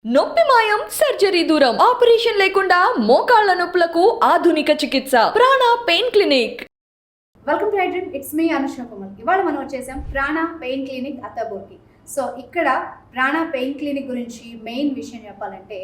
నొప్పి మాయం సర్జరీ దూరం ఆపరేషన్ లేకుండా మోకాళ్ల నొప్పులకు ఆధునిక చికిత్స ప్రాణ pain clinic. Welcome to iDream, it's me Anusha Kumar. ఇవాళ మనం వచ్చేసాం ప్రాణ పెయిన్ క్లినిక్ అత్తాపూర్కి. సో ఇక్కడ ప్రాణ పెయిన్ క్లినిక్ గురించి మెయిన్ విషయం చెప్పాలంటే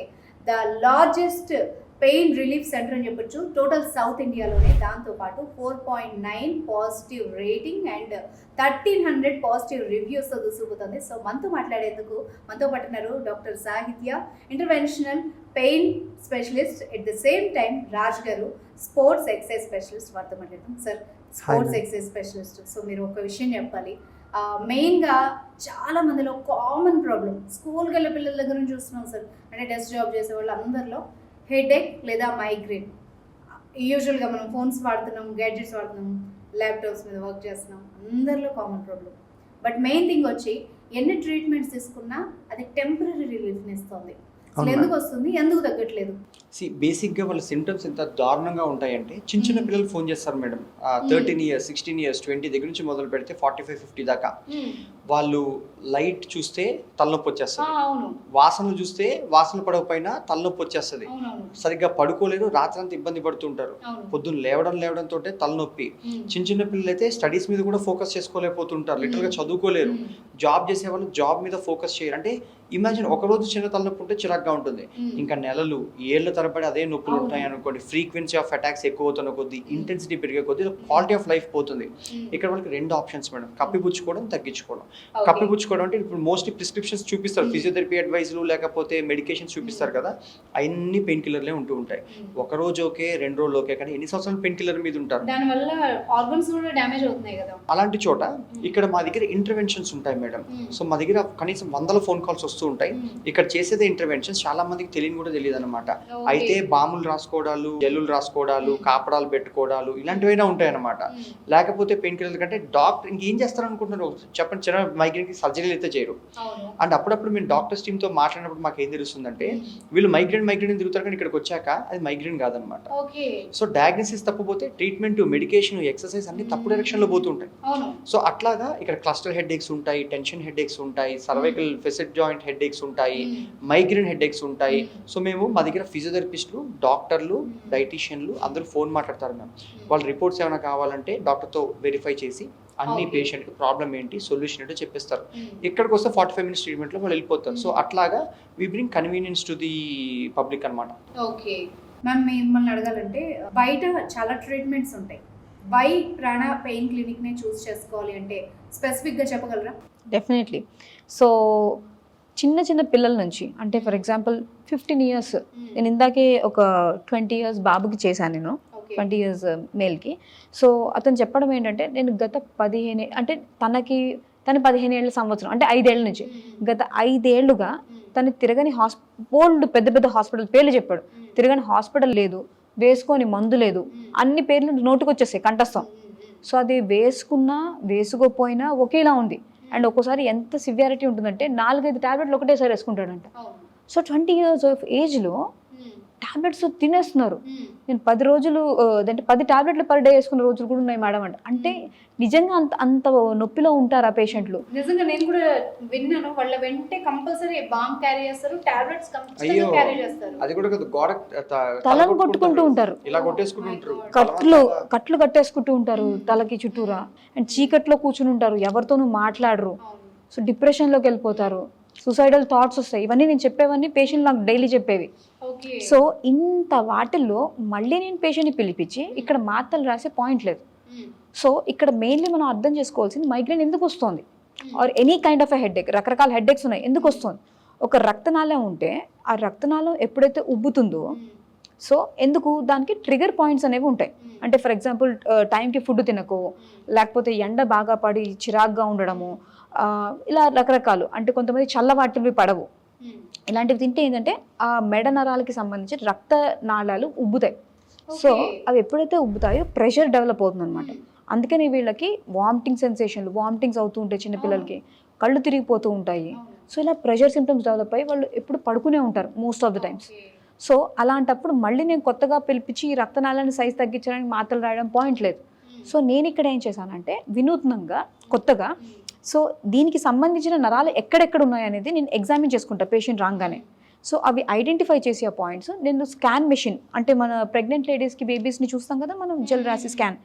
the largest pain relief centre అని చెప్పొచ్చు టోటల్ సౌత్ ఇండియాలోనే. దాంతోపాటు 4.9 పాజిటివ్ రేటింగ్ అండ్ 1300 పాజిటివ్ రివ్యూస్తో దూసుకుపోతుంది. సో మనతో మాట్లాడేందుకు మనతో పట్టినారు doctor Sahitya, interventional pain specialist, at the same time Raj garu, sports exercise specialist. వారితో మాట్లాడతాం. Sir, sports exercise specialist, so మీరు ఒక విషయం చెప్పాలి. మెయిన్గా చాలా మందిలో కామన్ ప్రాబ్లం, స్కూల్కి వెళ్ళే పిల్లల దగ్గర నుంచి చూస్తున్నాం సార్, అంటే డెస్క్ జాబ్ చేసే వాళ్ళు అందరిలో హెడేక్ లేదా మైగ్రేన్. యూజువల్గా మనం ఫోన్స్ వాడుతున్నాం, గ్యాడ్జెట్స్ వాడుతున్నాం, ల్యాప్టాప్స్ మీద వర్క్ చేస్తున్నాం, అందరిలో common problem. But main thing వచ్చి ఎన్ని ట్రీట్మెంట్స్ తీసుకున్నా అది టెంపరీ రిలీఫ్ని ఇస్తుంది. అసలు ఎందుకు వస్తుంది, ఎందుకు తగ్గట్లేదు? బేసిక్గా వాళ్ళ సిమ్టమ్స్ ఎంత దారుణంగా ఉంటాయంటే చిన్న చిన్న పిల్లలు ఫోన్ చేస్తారు మేడం. 13 ఇయర్స్, 16 ఇయర్స్, 20 దగ్గర నుంచి మొదలు పెడితే 45-50 దాకా. వాళ్ళు లైట్ చూస్తే తలనొప్పి వచ్చేస్తుంది, వాసనలు చూస్తే వాసన పడకపోయినా తలనొప్పి వచ్చేస్తుంది, సరిగ్గా పడుకోలేరు, రాత్రంతా ఇబ్బంది పడుతుంటారు, పొద్దున్న లేవడంతో తలనొప్పి. చిన్న చిన్న పిల్లలు అయితే స్టడీస్ మీద కూడా ఫోకస్ చేసుకోలేకపోతుంటారు, లిటరల్గా చదువుకోలేరు. జాబ్ చేసే వాళ్ళు జాబ్ మీద ఫోకస్ చేయరు. అంటే ఇమాజిన్, ఒకరోజు చిన్న తలనొప్పి ఉంటే చిరాగ్గా ఉంటుంది, ఇంకా నెలలు ఏళ్ళ తరబడి అదే నొప్పులు ఉంటాయి అనుకోండి. ఫ్రీక్వెన్సీ ఆఫ్ అటాక్స్ ఎక్కువ అవుతున్న కొద్దీ, ఇంటెన్సిటీ పెరిగే కొద్దీ క్వాలిటీ ఆఫ్ లైఫ్ పోతుంది. ఇక్కడ వాళ్ళకి 2 ఆప్షన్స్ మేడం, కప్పిపుచ్చుకోవడం, తగ్గించుకోవడం. కప్పిపుచ్చుకోవడం అంటే ఇప్పుడు మోస్ట్లీ ప్రిస్క్రిప్షన్స్ చూపిస్తారు, ఫిజియోథెరపీ అడ్వైజ్లు లేకపోతే మెడికేషన్స్ చూపిస్తారు కదా, అన్ని పెయిన్ కిల్లర్లే ఉంటూ ఉంటాయి. ఒక రోజు ఓకే, 2 రోజులు ఓకే, కానీ ఎన్ని సంవత్సరాలు పెయిన్ కిల్లర్ మీద ఉంటారు, దానివల్ల ఆర్గన్స్ కూడా డ్యామేజ్ అవుతున్నాయి కదా. అలాంటి చోట ఇక్కడ మా దగ్గర ఇంటర్వెన్షన్స్ ఉంటాయి మేడం. సో మా దగ్గర కనీసం 100 ఫోన్ కాల్స్ వస్తూ ఉంటాయి. ఇక్కడ చేసేది ఇంటర్వెన్షన్స్ చాలా మందికి కూడా తెలియదు అనమాట. అయితే బాములు రాసుకోవడాలు, జల్లులు రాసుకోవడాలు, కాపడాలు పెట్టుకోవడాలు ఇలాంటివైనా ఉంటాయి అనమాట. లేకపోతే పెయిన్ కిల్లర్ కంటే డాక్టర్ ఇంకేం చేస్తారు అనుకుంటున్నారు చెప్పండి. చిన్న మైగ్రేన్ కి సర్జరీలు అయితే చేయరు. అండ్ అప్పుడప్పుడు మేము డాక్టర్స్ టీమ్ తో మాట్లాడినప్పుడు మాకు ఏం తెలుస్తుందంటే వీళ్ళు మైగ్రేన్ తిరుగుతారు, కానీ ఇక్కడికి వచ్చాక అది మైగ్రేన్ కాదనమాట. సో డయాగ్నోసిస్ తప్పుపోతే ట్రీట్మెంట్, మెడికేషన్, ఎక్సర్సైజ్ అన్ని తప్పు డైరెక్షన్ లో పోతుంటాయి. సో అట్లాగా ఇక్కడ క్లస్టర్ హెడ్ ఏక్స్ ఉంటాయి, టెన్షన్ హెడ్ ఏక్స్ ఉంటాయి, cervical facet joint headaches ఉంటాయి, మైగ్రేన్ హెడ్ ఏక్స్ ఉంటాయి. సో మేము మా దగ్గర ఫిజియోథెరపిస్టులు, డాక్టర్లు, డైటీషియన్లు అందరూ ఫోన్ మాట్లాడతారు మ్యామ్. వాళ్ళ రిపోర్ట్స్ ఏమైనా కావాలంటే డాక్టర్తో వెరిఫై చేసి అన్ని పేషెంట్కి ప్రాబ్లం ఏంటి, సొల్యూషన్ ఏంటో చెప్పిస్తారు. ఇక్కడికి వస్తే 45 మినిట్స్ ట్రీట్మెంట్లో వాళ్ళు వెళ్ళిపోతారు. సో అట్లాగా we bring convenience to the public అనమాట. ఓకే మ్యామ్, మిమ్మల్ని అడగాలంటే బయట చాలా ట్రీట్మెంట్స్ ఉంటాయి, వై ప్రాణ పెయిన్ క్లినిక్నే చూస్ చేసుకోవాలి అంటే స్పెసిఫిక్గా చెప్పగలరా? డెఫినెట్లీ. సో చిన్న చిన్న పిల్లల నుంచి, అంటే ఫర్ ఎగ్జాంపుల్ 15 ఇయర్స్, నేను ఇందాకే ఒక 20 ఇయర్స్ బాబుకి చేశాను, నేను 20 ఇయర్స్ మేల్కి. సో అతను చెప్పడం ఏంటంటే, నేను గత 15 అంటే తన 15 ఏళ్ళ సంవత్సరం అంటే 5 ఏళ్ళ నుంచి గత 5 ఏళ్ళుగా తను తిరగని బోల్డ్ పెద్ద పెద్ద హాస్పిటల్ పేర్లు చెప్పాడు. తిరగని హాస్పిటల్ లేదు, వేసుకొని మందు లేదు, అన్ని పేర్లు నోటుకు వచ్చేసాయి కంఠస్థం. సో అది వేసుకున్నా వేసుకోపోయినా ఒకేలా ఉంది. అండ్ ఒక్కోసారి ఎంత సివియారిటీ ఉంటుందంటే 4-5 టాబ్లెట్లు ఒకటేసారి వేసుకుంటాడంట. సో 20 ఇయర్స్ ఆఫ్ ఏజ్లో టాబ్లెట్స్ తినేస్తున్నారు. నేను 10 రోజులు అంటే 10 టాబ్లెట్లు పర్ డే వేసుకున్న రోజులు కూడా ఉన్నాయి మేడం అంట. అంటే నిజంగా అంత నొప్పిలో ఉంటారు ఆ పేషెంట్లు. నిజంగా నేను కూడా విన్నాను, వాళ్ళ వెంటే కంపల్సరీ బాంబ్ క్యారీ చేస్తారు, టాబ్లెట్స్ కంపల్సరీ క్యారీ చేస్తారు. అది కూడా గోడ తలను కొట్టుకుంటూ ఉంటారు, ఇలా కొట్టేసుకుంటూ ఉంటారు, కట్లు కట్టేసుకుంటూ ఉంటారు తలకి చుట్టూరా. అండ్ చీకట్లో కూర్చుని ఉంటారు, ఎవరితోనూ మాట్లాడరు. సో డిప్రెషన్లోకి వెళ్ళిపోతారు, సూసైడల్ థాట్స్ వస్తాయి. ఇవన్నీ నేను చెప్పేవన్నీ పేషెంట్ నాకు డైలీ చెప్పేవి. సో ఇంత వాటిల్లో మళ్ళీ నేను పేషెంట్ని పిలిపించి ఇక్కడ మాత్రలు రాసే పాయింట్ లేదు. సో ఇక్కడ మెయిన్లీ మనం అర్థం చేసుకోవాల్సింది మైగ్రేన్ ఎందుకు వస్తుంది, or any kind of a headache. రకరకాల హెడ్ఏక్స్ ఉన్నాయి, ఎందుకు వస్తుంది? ఒక రక్తనాళం ఉంటే ఆ రక్తనాళం ఎప్పుడైతే ఉబ్బుతుందో, సో ఎందుకు దానికి ట్రిగర్ పాయింట్స్ అనేవి ఉంటాయి. అంటే ఫర్ ఎగ్జాంపుల్ టైంకి ఫుడ్ తినకో, లేకపోతే ఎండ బాగా పడి చిరాగ్గా ఉండడము, ఇలా రకరకాలు. అంటే కొంతమంది చల్లవాటివి పడవు, ఇలాంటివి తింటే ఏంటంటే ఆ మెడ నరాలకి సంబంధించి రక్త నాళాలు ఉబ్బుతాయి. సో అవి ఎప్పుడైతే ఉబ్బుతాయో ప్రెషర్ డెవలప్ అవుతుంది అనమాట. అందుకని వీళ్ళకి వామిటింగ్స్ అవుతూ ఉంటాయి, చిన్నపిల్లలకి కళ్ళు తిరిగిపోతూ ఉంటాయి. సో ఇలా ప్రెషర్ సిమ్టమ్స్ డెవలప్ అయ్యి వాళ్ళు ఎప్పుడు పడుకునే ఉంటారు most of the times. So అలాంటప్పుడు మళ్ళీ నేను కొత్తగా పిలిపించి ఈ రక్తనాళాన్ని సైజ్ తగ్గించడానికి మాత్రలు రాయడం పాయింట్ లేదు. సో నేను ఇక్కడ ఏం చేశానంటే వినూత్నంగా కొత్తగా, సో దీనికి సంబంధించిన నరాలు ఎక్కడెక్కడ ఉన్నాయనేది నేను ఎగ్జామిన్ చేసుకుంటా పేషెంట్ రాగానే. సో అవి ఐడెంటిఫై చేసే ఆ పాయింట్స్ నేను స్కాన్ మెషిన్ అంటే మన ప్రెగ్నెంట్ లేడీస్కి బేబీస్ని చూస్తాం కదా మనం జెల్ రాసి స్కాన్,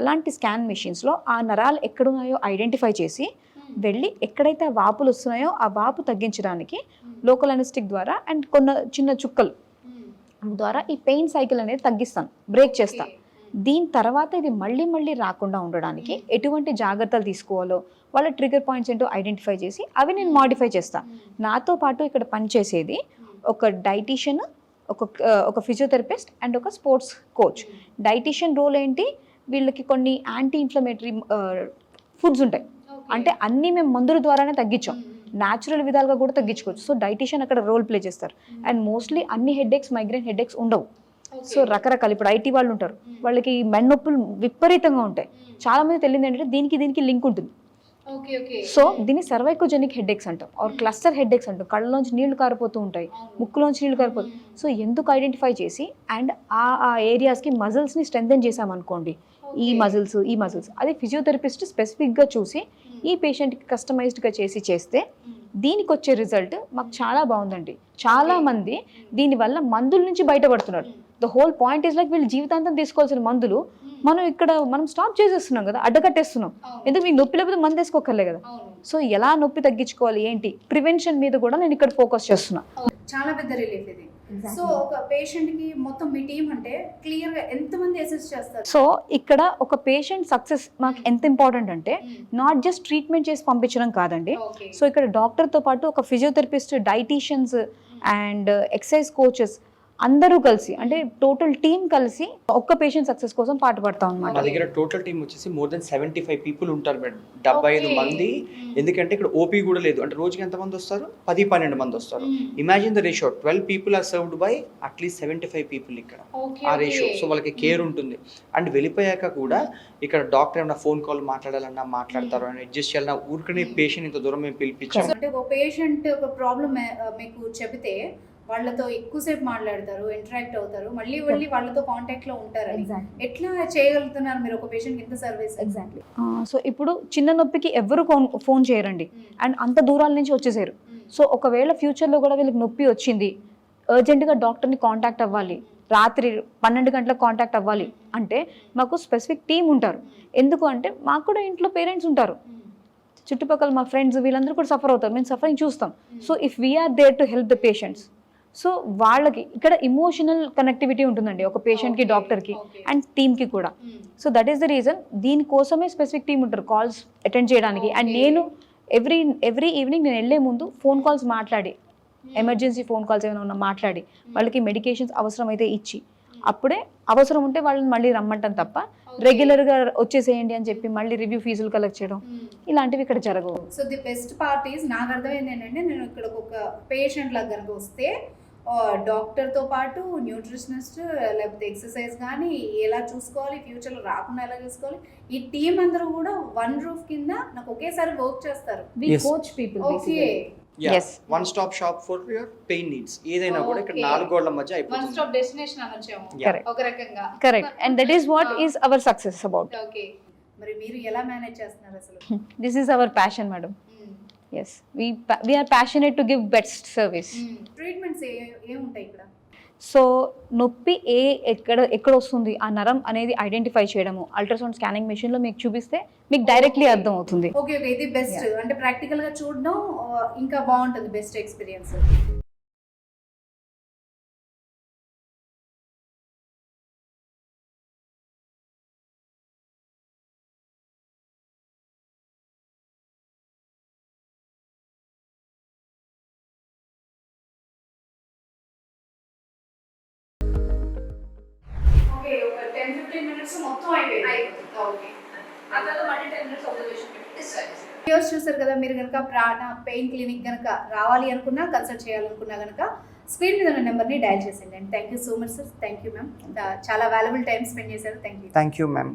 అలాంటి స్కాన్ మెషిన్స్లో ఆ నరాలు ఎక్కడున్నాయో ఐడెంటిఫై చేసి వెళ్ళి ఎక్కడైతే ఆ వాపులు వస్తున్నాయో ఆ వాపు తగ్గించడానికి లోకల్ అనెస్టిక్ ద్వారా అండ్ చిన్న చుక్కలు ద్వారా ఈ పెయిన్ సైకిల్ అనేది తగ్గిస్తాను, బ్రేక్ చేస్తాను. దీని తర్వాత ఇది మళ్ళీ మళ్ళీ రాకుండా ఉండడానికి ఎటువంటి జాగ్రత్తలు తీసుకోవాలో వాళ్ళ ట్రిగర్ పాయింట్స్ ఏంటో ఐడెంటిఫై చేసి అవి నేను మాడిఫై చేస్తాను. నాతో పాటు ఇక్కడ పనిచేసేది ఒక డైటీషియన్, ఒక ఫిజియోథెరపిస్ట్ అండ్ ఒక స్పోర్ట్స్ కోచ్. డైటీషియన్ రోల్ ఏంటి, వీళ్ళకి కొన్ని యాంటీ ఇన్ఫ్లమేటరీ ఫుడ్స్ ఉంటాయి, అంటే అన్నీ మేము మందుల ద్వారానే తగ్గించాం, న్యాచురల్ విధాలుగా కూడా తగ్గించుకోవచ్చు. సో డైటీషియన్ అక్కడ రోల్ ప్లే చేస్తారు. అండ్ మోస్ట్లీ అన్ని హెడేక్స్, మైగ్రేన్ హెడేక్స్ ఉండవు. సో రకరకాల ఇప్పుడు ఐటీ వాళ్ళు ఉంటారు, వాళ్ళకి మెన్నొప్పులు విపరీతంగా ఉంటాయి. చాలా మంది తెలియదు ఏంటంటే దీనికి లింక్ ఉంటుంది. సో దీన్ని సర్వైకోజెనిక్ హెడేక్స్ అంటాం, ఆర్ క్లస్టర్ హెడేక్స్ అంటాం. కళ్ళలోంచి నీళ్లు కారిపోతూ ఉంటాయి, ముక్కులోంచి నీళ్లు కారిపోతాయి. సో ఎందుకు ఐడెంటిఫై చేసి అండ్ ఆ ఏరియాస్కి మజిల్స్ని స్ట్రెంథెన్ చేసామనుకోండి, ఈ మజిల్స్ అది ఫిజియోథెరపిస్ట్ స్పెసిఫిక్గా చూసి ఈ పేషెంట్కి కస్టమైజ్డ్గా చేస్తే దీనికి వచ్చే రిజల్ట్ మాకు చాలా బాగుందండి. చాలా మంది దీనివల్ల మందుల నుంచి బయటపడుతున్నారు. The whole point is like వీళ్ళు జీవితాంతం తీసుకోవాల్సిన మందులు మనం స్టాప్ చేసేస్తున్నాం కదా, అడ్డకట్టేస్తున్నాం. ఎందుకు మీకు నొప్పి లేకపోతే మందు వేసుకోకర్లే కదా. సో ఎలా నొప్పి తగ్గించుకోవాలి ఏంటి, ప్రివెన్షన్ మీద కూడా నేను ఇక్కడ ఫోకస్ చేస్తున్నా. చాలా పెద్ద రిలీఫ్ ఇది. సో ఒక పేషెంట్ కి మొత్తం మీ టీం అంటే క్లియర్ గా ఎంతమంది అసెస్ చేస్తారు? సో ఇక్కడ ఒక పేషెంట్ సక్సెస్ మాకు ఎంత ఇంపార్టెంట్ అంటే నాట్ జస్ట్ ట్రీట్మెంట్ చేసి పంపించడం కాదండి. సో ఇక్కడ డాక్టర్తో పాటు ఒక physiotherapist, dietitians and exercise coaches అందరూ కలిసి అంటే టోటల్ టీమ్ కలిసి ఒక్క పేషెంట్ సక్సెస్ కోసం పాటుపడతాం అన్నమాట. మా దగ్గర టోటల్ టీమ్ వచ్చేసి మోర్ దెన్ 75 పీపుల్ ఉంటారు మేడం, 75 మంది. ఎందుకంటే ఇక్కడ ఓపీ కూడా లేదు, అంటే రోజుకి ఎంతమంది వస్తారు, 10-12 మంది వస్తారు. Imagine the ratio, 12 people are served by at least 75 people ఇక్కడ ఆ రేషియో. సో వాళ్ళకి కేర్ ఉంటుంది. అండ్ వెళ్ళిపోయాక కూడా ఇక్కడ డాక్టర్ ఏమైనా ఫోన్ కాల్ మాట్లాడాలన్నా మాట్లాడతారు, అని అడ్జస్ట్ చేయాలన్నా ఊరికనే పేషెంట్ ఇంత దూరం మేము పిలిపించాం. అంటే ఒక పేషెంట్ ఒక ప్రాబ్లమ్ మీకు చెబితే వాళ్ళతో ఎక్కువసేపు మాట్లాడతారు, ఇంటరాక్ట్ అవుతారు, మళ్ళీ వాళ్ళతో కాంటాక్ట్ లో ఉంటారు. ఎట్లా చేయగలుగుతున్నారు మీరు ఒక పేషెంట్ ఇంత సర్వీస్? ఎగ్జాక్ట్లీ. సో ఇప్పుడు చిన్న నొప్పికి ఎవరు ఫోన్ చేయరండి అండ్ అంత దూరాల నుంచి వచ్చేసారు. సో ఒకవేళ ఫ్యూచర్లో కూడా వీళ్ళకి నొప్పి వచ్చింది, అర్జెంటుగా డాక్టర్ని కాంటాక్ట్ అవ్వాలి, రాత్రి 12 గంటలకు కాంటాక్ట్ అవ్వాలి అంటే మాకు స్పెసిఫిక్ టీం ఉంటారు. ఎందుకు అంటే మాకు కూడా ఇంట్లో పేరెంట్స్ ఉంటారు, చుట్టుపక్కల మా ఫ్రెండ్స్ వీళ్ళందరూ కూడా సఫర్ అవుతారు, మేము సఫరింగ్ చూస్తాం. So if we are there to help the patients, so వాళ్ళకి ఇక్కడ ఇమోషనల్ కనెక్టివిటీ ఉంటుందండి ఒక పేషెంట్కి, డాక్టర్కి అండ్ టీమ్కి కూడా. So that is the reason, దీనికోసమే స్పెసిఫిక్ టీమ్ ఉంటారు కాల్స్ అటెండ్ చేయడానికి. అండ్ నేను ఎవ్రీ ఈవినింగ్ నేను వెళ్ళే ముందు ఫోన్ కాల్స్ మాట్లాడి, ఎమర్జెన్సీ ఫోన్ కాల్స్ ఏమైనా ఉన్నా మాట్లాడి వాళ్ళకి మెడికేషన్స్ అవసరమైతే ఇచ్చి, అప్పుడే అవసరం ఉంటే వాళ్ళని మళ్ళీ రమ్మంటాం తప్ప రెగ్యులర్గా వచ్చేసేయండి అని చెప్పి మళ్ళీ రివ్యూ ఫీజులు కలెక్ట్ చేయడం ఇలాంటివి ఇక్కడ జరగవు. So the best part is, నాకు అర్థమైంది ఏంటంటే, నేను ఇక్కడ ఒక పేషెంట్ లాగా కనుక వస్తే డాక్టర్తో పాటు న్యూట్రిషనిస్ట్ లేకపోతే ఎక్సర్సైజ్ కానీ ఎలా చూసుకోవాలి, ఫ్యూచర్లో రాకుండా ఎలా చూసుకోవాలి, ఈ టీం అందరూ కూడా వన్ రూఫ్ కింద నాకు ఒకేసారి వర్క్ చేస్తారు. Coach people. Okay, one stop shop for your pain needs. ఏదైనా కూడా ఇక్కడ 4 గోడల మధ్య అయిపోతుంది. వన్ స్టాప్ డెస్టినేషన్ అనొచ్చాము ఒక రకంగా. Correct, and that is what is our success about. Okay, మరి మీరు ఎలా మేనేజ్ చేస్తున్నారు అసలు? This is our passion madam. Yes, we are passionate to give best service. Treatments ఏముంటాయి ఇక్కడ? సో నొప్పి ఎక్కడ వస్తుంది ఆ నరం అనేది ఐడెంటిఫై చేయడము అల్ట్రాసౌండ్ స్కానింగ్ మెషిన్లో మీకు చూపిస్తే మీకు డైరెక్ట్లీ అర్థం అవుతుంది. ఓకే, ఇది బెస్ట్. అంటే ప్రాక్టికల్గా చూడడం ఇంకా బాగుంటుంది, బెస్ట్ ఎక్స్పీరియన్స్. ఒక 10-15 minutes మొత్తం అయిపోయింది. ఓకే, ఆ తర్వాత మళ్ళీ 10 minutes అబ్జర్వేషన్ పెట్టి డిశ్చార్జ్. వ్యూవర్స్ చూసారు కదా, మీరు కనుక ప్రాణ పెయిన్ క్లినిక్ కనుక రావాలి అనుకున్నా, కన్సల్ట్ చేయాలనుకున్నా కనుక స్క్రీన్ మీద ఉన్న నెంబర్ని డయల్ చేసేయండి. And thank you so much sir. Thank you ma'am, చాలా వాల్యుబుల్ టైం స్పెండ్ చేశారు. Thank you. Thank you ma'am.